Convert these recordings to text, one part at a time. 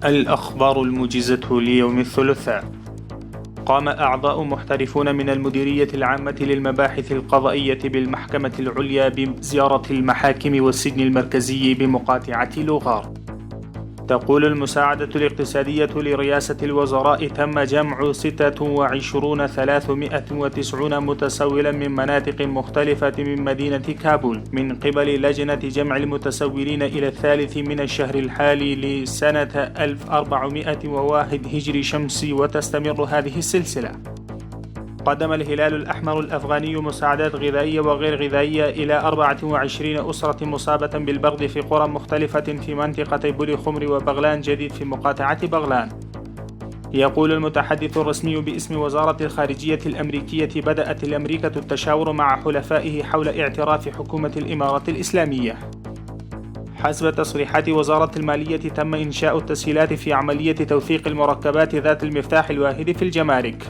الأخبار الموجزة ليوم الثلاثاء. قام أعضاء محترفون من المديرية العامة للمباحث القضائية بالمحكمة العليا بزيارة المحاكم والسجن المركزي بمقاطعة لوغار. تقول المساعدة الاقتصادية لرئاسة الوزراء تم جمع 26,390 متسولا من مناطق مختلفة من مدينة كابول من قبل لجنة جمع المتسولين إلى الثالث من الشهر الحالي لسنة 1401 هجري شمسي، وتستمر هذه السلسلة. قدم الهلال الأحمر الأفغاني مساعدات غذائية وغير غذائية إلى 24 أسرة مصابة بالبرد في قرى مختلفة في منطقتي بولي خمر وبغلان جديد في مقاطعة بغلان. يقول المتحدث الرسمي باسم وزارة الخارجية الأمريكية: بدأت الأمريكا التشاور مع حلفائه حول اعتراف حكومة الإمارات الإسلامية. حسب تصريحات وزارة المالية، تم إنشاء التسهيلات في عملية توثيق المركبات ذات المفتاح الواحد في الجمارك.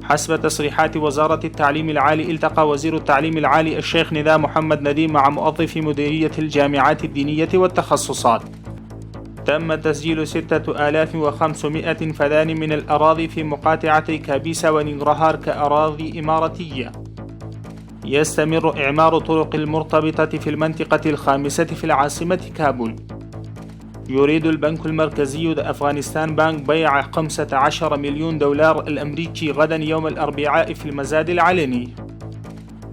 حسب تصريحات وزارة التعليم العالي، التقى وزير التعليم العالي الشيخ ندى محمد نديم مع موظفي مديرية الجامعات الدينية والتخصصات. تم تسجيل 6500 فدان من الأراضي في مقاطعتي كابيسا وننغرهار كأراضي إماراتية. يستمر إعمار طرق المرتبطة في المنطقة الخامسة في العاصمة كابول. يريد البنك المركزي أفغانستان بانك بيع 15 مليون دولار الأمريكي غدا يوم الأربعاء في المزاد العلني.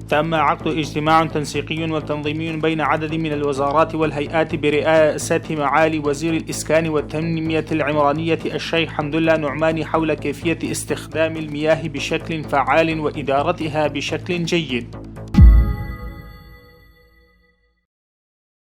تم عقد اجتماع تنسيقي وتنظيمي بين عدد من الوزارات والهيئات برئاسة معالي وزير الإسكان والتنمية العمرانية الشيخ حمد الله نعماني حول كيفية استخدام المياه بشكل فعال وإدارتها بشكل جيد.